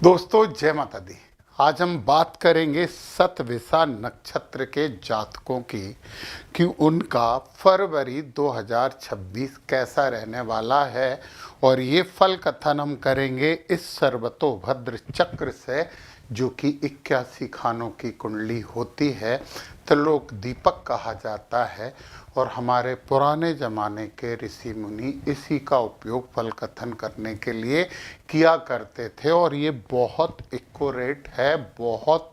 दोस्तों जय माता दी। आज हम बात करेंगे सतविसा नक्षत्र के जातकों की कि उनका फरवरी 2026 कैसा रहने वाला है और ये फल कथन हम करेंगे इस सर्वतोभद्र चक्र से जो कि 81 खानों की कुंडली होती है, त्रिलोक दीपक कहा जाता है। और हमारे पुराने ज़माने के ऋषि मुनि इसी का उपयोग फल कथन करने के लिए किया करते थे और ये बहुत एक्यूरेट है, बहुत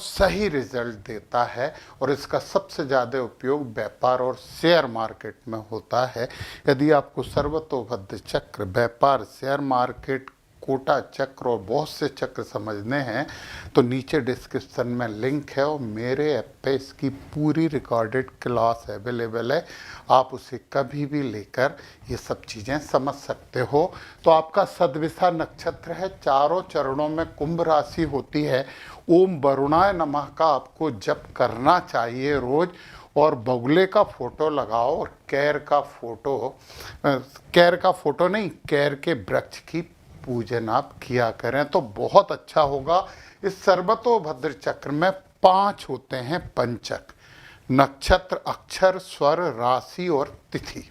सही रिजल्ट देता है। और इसका सबसे ज़्यादा उपयोग व्यापार और शेयर मार्केट में होता है। यदि आपको सर्वतोभद्र चक्र, व्यापार, शेयर मार्केट, कोटा चक्र और बहुत से चक्र समझने हैं तो नीचे डिस्क्रिप्शन में लिंक है और मेरे ऐप पे इसकी पूरी रिकॉर्डेड क्लास अवेलेबल है। आप उसे कभी भी लेकर ये सब चीज़ें समझ सकते हो। तो आपका सतविसा नक्षत्र है, चारों चरणों में कुंभ राशि होती है। ओम वरुणाय नमः का आपको जप करना चाहिए रोज। और बगुले का फोटो लगाओ और कैर का फोटो नहीं, कैर के वृक्ष की पूजन आप किया करें तो बहुत अच्छा होगा। इस सर्वतोभद्र चक्र में 5 होते हैं पंचक: नक्षत्र, अक्षर, स्वर, राशि और तिथि।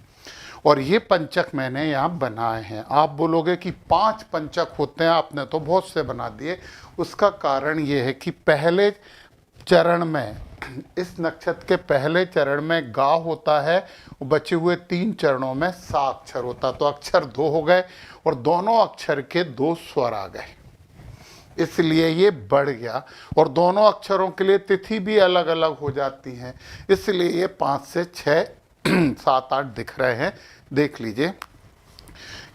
और ये पंचक मैंने यहाँ बनाए हैं। आप बोलोगे कि 5 पंचक होते हैं, आपने तो बहुत से बना दिए। उसका कारण ये है कि पहले चरण में, इस नक्षत्र के पहले चरण में गा होता है, बचे हुए 3 चरणों में सा अक्षर होता, तो अक्षर 2 हो गए और दोनों अक्षर के 2 स्वर आ गए, इसलिए ये बढ़ गया। और दोनों अक्षरों के लिए तिथि भी अलग अलग हो जाती हैं, इसलिए ये 5 से 6 7 8 दिख रहे हैं। देख लीजिए,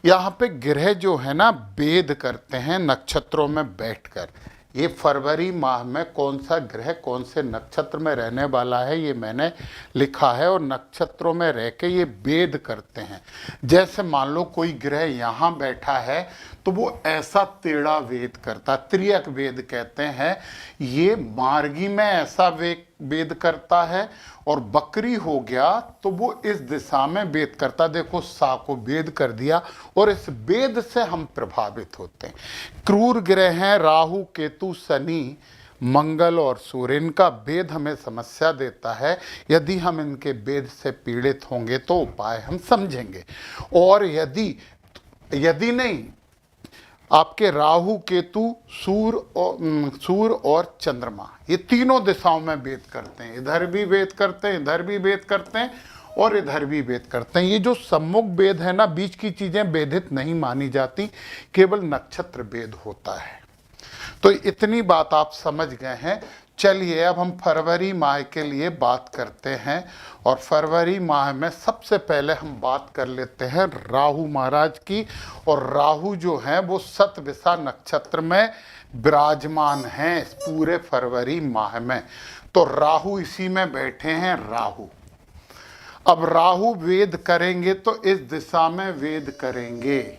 यहाँ पे ग्रह जो है ना भेद करते हैं नक्षत्रों में बैठकर। ये फरवरी माह में कौन सा ग्रह कौन से नक्षत्र में रहने वाला है ये मैंने लिखा है और नक्षत्रों में रह के ये भेद करते हैं। जैसे मान लो कोई ग्रह यहाँ बैठा है तो वो ऐसा टेढ़ा वेद करता, त्रियक वेद कहते हैं। ये मार्गी में ऐसा वेद करता है और बकरी हो गया तो वो इस दिशा में वेद करता। देखो, सा को वेद कर दिया और इस वेद से हम प्रभावित होते हैं। क्रूर ग्रह हैं राहु, केतु, शनि, मंगल और सूर्य। इनका वेद हमें समस्या देता है। यदि हम इनके वेद से पीड़ित होंगे तो उपाय हम समझेंगे। और यदि नहीं, आपके राहु, केतु, सूर्य और चंद्रमा, ये तीनों दिशाओं में भेद करते हैं। इधर भी भेद करते हैं, इधर भी भेद करते हैं और इधर भी भेद करते हैं। ये जो सम्मुख भेद है ना, बीच की चीजें भेदित नहीं मानी जाती, केवल नक्षत्र भेद होता है। तो इतनी बात आप समझ गए हैं। चलिए अब हम फरवरी माह के लिए बात करते हैं। और फरवरी माह में सबसे पहले हम बात कर लेते हैं राहु महाराज की। और राहु जो हैं वो सतविसा नक्षत्र में विराजमान हैं इस पूरे फरवरी माह में। तो राहु इसी में बैठे हैं। राहु, अब राहु वेद करेंगे तो इस दिशा में वेद करेंगे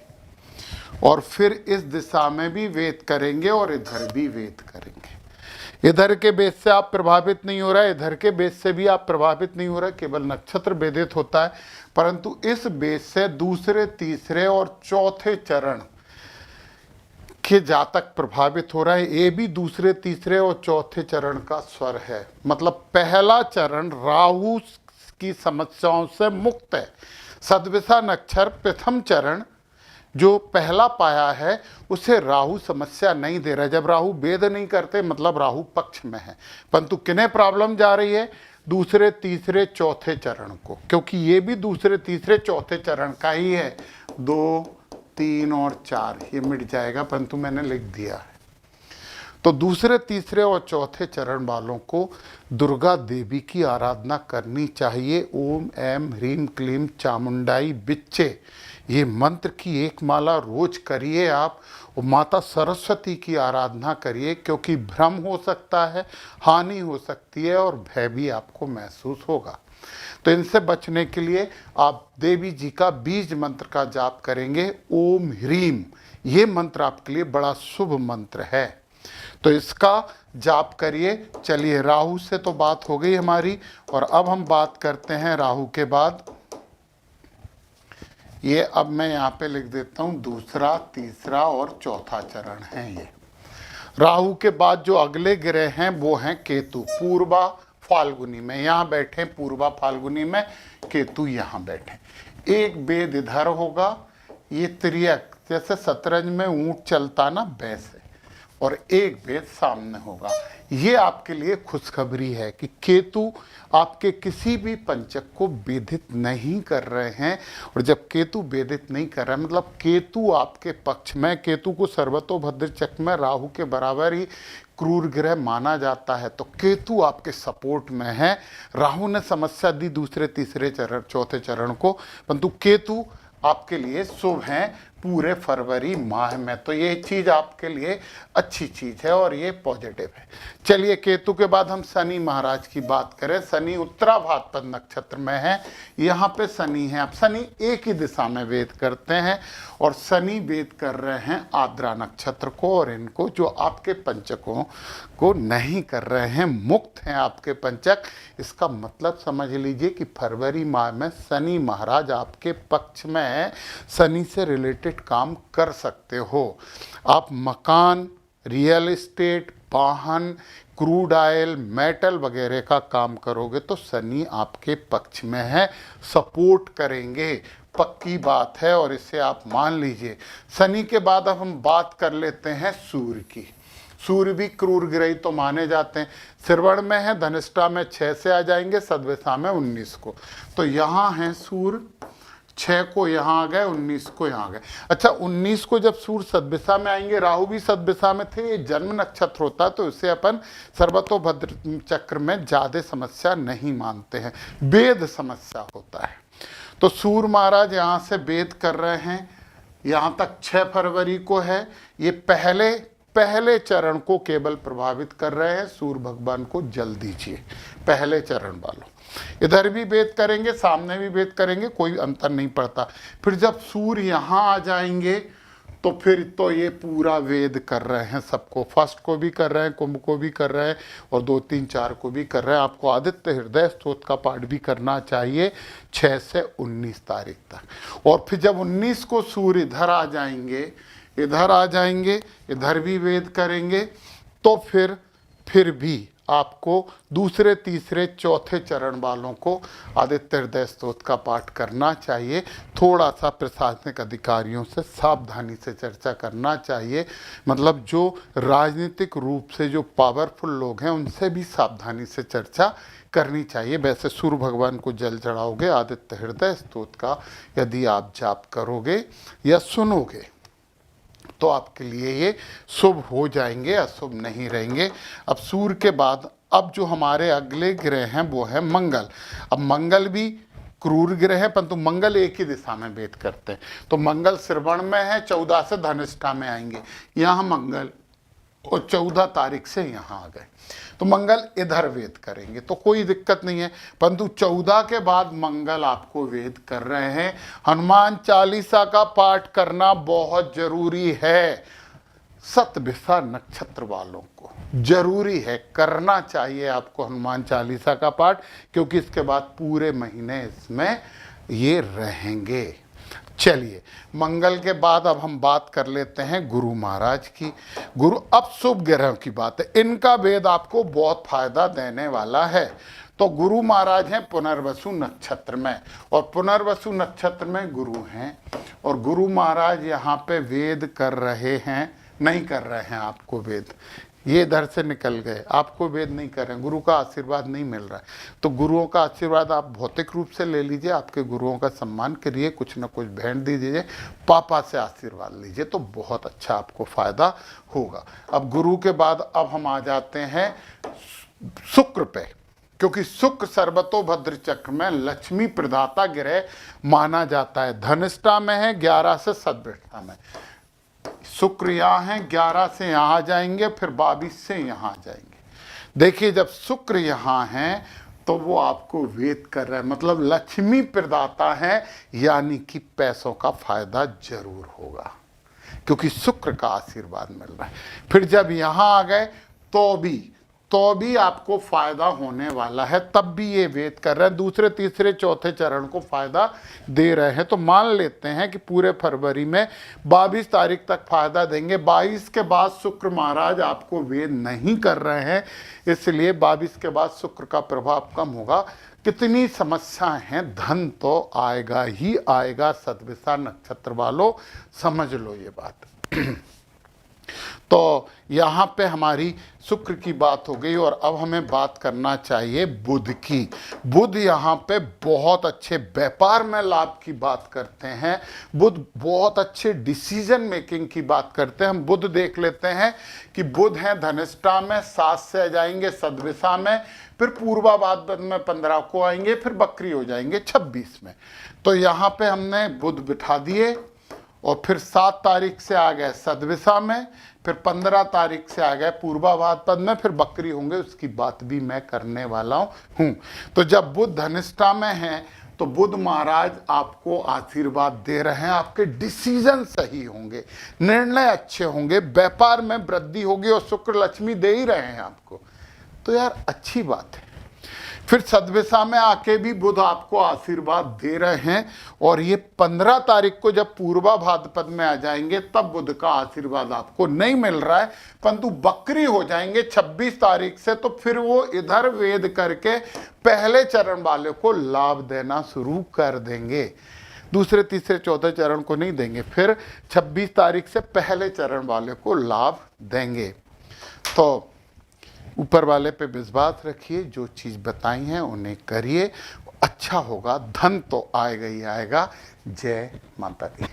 और फिर इस दिशा में भी वेद करेंगे और इधर भी वेद करेंगे। इधर के बेस से आप प्रभावित नहीं हो रहा है, इधर के बेस से भी आप प्रभावित नहीं हो रहा है, केवल नक्षत्र भेदित होता है। परंतु इस बेस से दूसरे, तीसरे और चौथे चरण के जातक प्रभावित हो रहा है। ये भी दूसरे, तीसरे और चौथे चरण का स्वर है। मतलब पहला चरण राहु की समस्याओं से मुक्त है। सतविसा नक्षत्र प्रथम चरण जो पहला पाया है उसे राहु समस्या नहीं दे रहा है। जब राहु भेद नहीं करते मतलब राहु पक्ष में है। परंतु किन्हें प्रॉब्लम जा रही है? दूसरे, तीसरे, चौथे चरण को, क्योंकि ये भी दूसरे, तीसरे, चौथे चरण का ही है। 2, 3 और 4 ये मिट जाएगा, परंतु मैंने लिख दिया है। तो दूसरे, तीसरे और चौथे चरण वालों को दुर्गा देवी की आराधना करनी चाहिए। ओम ऐं ह्रीं क्लीं चामुंडाई बिच्चे, ये मंत्र की एक माला रोज करिए आप। और माता सरस्वती की आराधना करिए, क्योंकि भ्रम हो सकता है, हानि हो सकती है और भय भी आपको महसूस होगा। तो इनसे बचने के लिए आप देवी जी का बीज मंत्र का जाप करेंगे, ओम ह्रीं। ये मंत्र आपके लिए बड़ा शुभ मंत्र है, तो इसका जाप करिए। चलिए, राहु से तो बात हो गई हमारी और अब हम बात करते हैं राहु के बाद ये अब मैं यहाँ पे लिख देता हूँ, दूसरा, तीसरा और चौथा चरण है ये। राहु के बाद जो अगले ग्रह हैं वो हैं केतु, पूर्वा फाल्गुनी में यहाँ बैठे, पूर्वा फाल्गुनी में केतु यहाँ बैठे। एक वेद इधर होगा, ये त्रियक जैसे शतरंज में ऊंट चलता ना वैसे, और एक वेद सामने होगा। ये आपके लिए खुशखबरी है कि केतु आपके किसी भी पंचक को वेधित नहीं कर रहे हैं। और जब केतु वेधित नहीं कर रहा है मतलब केतु आपके पक्ष में, केतु को सर्वतोभद्र चक्र में राहु के बराबर ही क्रूर ग्रह माना जाता है, तो केतु आपके सपोर्ट में है। राहु ने समस्या दी दूसरे, तीसरे चरण, चौथे चरण को, परंतु केतु आपके लिए शुभ हैं पूरे फरवरी माह में। तो ये चीज़ आपके लिए अच्छी चीज़ है और ये पॉजिटिव है। चलिए, केतु के बाद हम शनि महाराज की बात करें। शनि उत्तराभाद्र नक्षत्र में है, यहाँ पे शनि है। अब शनि एक ही दिशा में वेद करते हैं और शनि वेद कर रहे हैं आद्रा नक्षत्र को, और इनको जो आपके पंचकों को नहीं कर रहे हैं, मुक्त हैं आपके पंचक। इसका मतलब समझ लीजिए कि फरवरी माह में शनि महाराज आपके पक्ष में है। शनि से रिलेटेड काम कर सकते हो आप। मकान, रियल एस्टेट, वाहन, क्रूड ऑयल, मेटल वगैरह का काम करोगे तो शनि आपके पक्ष में है, सपोर्ट करेंगे, पक्की बात है और इसे आप मान लीजिए। शनि के बाद अब हम बात कर लेते हैं सूर्य की। सूर्य भी क्रूर ग्रही तो माने जाते हैं। श्रवण में है, धनिष्ठा में 6 से आ जाएंगे, सद्दशा में 19 को। तो यहाँ है सूर्य, 6 को यहाँ आ गए, 19 को यहाँ आ गए। अच्छा, 19 को जब सूर्य सद्दशा में आएंगे, राहु भी सद्दशा में थे, ये जन्म नक्षत्र होता है, तो इसे अपन सर्वतोभद्र चक्र में ज़्यादा समस्या नहीं मानते हैं, वेद समस्या होता है। तो सूर्य महाराज यहाँ से वेद कर रहे हैं, यहाँ तक 6 फरवरी को है। ये पहले चरण को केवल प्रभावित कर रहे हैं। सूर्य भगवान को जल दीजिए पहले चरण वालों। इधर भी वेद करेंगे, सामने भी वेद करेंगे, कोई अंतर नहीं पड़ता। फिर जब सूर्य यहाँ आ जाएंगे तो फिर तो ये पूरा वेद कर रहे हैं सबको। फर्स्ट को भी कर रहे हैं, कुंभ को भी कर रहे हैं, और 2, 3, 4 को भी कर रहे हैं। आपको आदित्य हृदय स्तोत्र का पाठ भी करना चाहिए 6 से 19 तारीख तक। और फिर जब 19 को सूर्य इधर आ जाएंगे, इधर भी वेद करेंगे, तो फिर भी आपको दूसरे, तीसरे, चौथे चरण वालों को आदित्य हृदय स्तोत्र का पाठ करना चाहिए। थोड़ा सा प्रशासनिक अधिकारियों से सावधानी से चर्चा करना चाहिए, मतलब जो राजनीतिक रूप से जो पावरफुल लोग हैं उनसे भी सावधानी से चर्चा करनी चाहिए। वैसे सूर्य भगवान को जल चढ़ाओगे, आदित्य हृदय स्तोत्र का यदि आप जाप करोगे या सुनोगे तो आपके लिए ये शुभ हो जाएंगे, अशुभ नहीं रहेंगे। अब सूर्य के बाद अब जो हमारे अगले ग्रह हैं वो है मंगल। अब मंगल भी क्रूर ग्रह है, परंतु मंगल एक ही दिशा में वेद करते हैं। तो मंगल श्रवण में है, 14 से धनिष्ठा में आएंगे, यहाँ मंगल, और 14 तारीख से यहाँ आ गए। तो मंगल इधर वेद करेंगे तो कोई दिक्कत नहीं है, परंतु 14 के बाद मंगल आपको वेद कर रहे हैं। हनुमान चालीसा का पाठ करना बहुत जरूरी है। सतभिषा नक्षत्र वालों को जरूरी है, करना चाहिए आपको हनुमान चालीसा का पाठ, क्योंकि इसके बाद पूरे महीने इसमें ये रहेंगे। चलिए, मंगल के बाद अब हम बात कर लेते हैं गुरु महाराज की। गुरु, अब शुभ ग्रहों की बात है, इनका वेद आपको बहुत फायदा देने वाला है। तो गुरु महाराज हैं पुनर्वसु नक्षत्र में, और पुनर्वसु नक्षत्र में गुरु हैं, और गुरु महाराज यहाँ पे वेद कर रहे हैं, नहीं कर रहे हैं आपको वेद, ये इधर से निकल गए, आपको वेद नहीं कर रहे हैं, गुरु का आशीर्वाद नहीं मिल रहा है। तो गुरुओं का आशीर्वाद आप भौतिक रूप से ले लीजिए, आपके गुरुओं का सम्मान करिए, कुछ न कुछ भेंट दे दीजिए, पापा से आशीर्वाद लीजिए, तो बहुत अच्छा आपको फायदा होगा। अब गुरु के बाद अब हम आ जाते हैं शुक्र पे, क्योंकि शुक्र सर्वतोभद्र चक्र में लक्ष्मी प्रदाता ग्रह माना जाता है। धनिष्ठा में है, 11 से सद्भिष्ठा में। शुक्र यहाँ है, 11 से यहाँ आ जाएंगे, फिर 22 से यहाँ आ जाएंगे। देखिए, जब शुक्र यहाँ है तो वो आपको वेद कर रहा है, मतलब लक्ष्मी प्रदाता है, यानी कि पैसों का फायदा जरूर होगा, क्योंकि शुक्र का आशीर्वाद मिल रहा है। फिर जब यहाँ आ गए तो भी तो भी आपको फायदा होने वाला है, तब भी ये वेद कर रहे हैं, दूसरे तीसरे चौथे चरण को फायदा दे रहे हैं। तो मान लेते हैं कि पूरे फरवरी में 22 तारीख तक फायदा देंगे। 22 के बाद शुक्र महाराज आपको वेद नहीं कर रहे हैं, इसलिए 22 के बाद शुक्र का प्रभाव कम होगा। कितनी समस्याएं हैं, धन तो आएगा ही आएगा। सतभिषा नक्षत्र वालों समझ लो ये बात। तो यहाँ पे हमारी शुक्र की बात हो गई और अब हमें बात करना चाहिए बुध की। बुध यहाँ पे बहुत अच्छे व्यापार में लाभ की बात करते हैं। बुध बहुत अच्छे डिसीजन मेकिंग की बात करते हैं। हम बुध देख लेते हैं कि बुध हैं धनिष्ठा में, 7 से आ जाएंगे सद्विषा में, फिर पूर्वाभाद्र में 15 को आएंगे, फिर बकरी हो जाएंगे 26 में। तो यहाँ पे हमने बुध बिठा दिए और फिर 7 तारीख से आ गए सद्विषा में, फिर 15 तारीख से आ गए पूर्वाभाद्र में, फिर बकरी होंगे, उसकी बात भी मैं करने वाला हूँ। तो जब बुध धनिष्ठा में है तो बुध महाराज आपको आशीर्वाद दे रहे हैं, आपके डिसीजन सही होंगे, निर्णय अच्छे होंगे, व्यापार में वृद्धि होगी और शुक्र लक्ष्मी दे ही रहे हैं आपको। तो यार अच्छी बात है। फिर सद्विषा में आके भी बुध आपको आशीर्वाद दे रहे हैं और ये 15 तारीख को जब पूर्वाभाद्र में आ जाएंगे तब बुध का आशीर्वाद आपको नहीं मिल रहा है, परंतु बकरी हो जाएंगे 26 तारीख से। तो फिर वो इधर वेद करके पहले चरण वाले को लाभ देना शुरू कर देंगे, दूसरे तीसरे चौथे चरण को नहीं देंगे, फिर 26 तारीख से पहले चरण वाले को लाभ देंगे। तो ऊपर वाले पे विश्वास रखिए, जो चीज़ बताई हैं उन्हें करिए, अच्छा होगा, धन तो आएगा ही आएगा। जय माता दी।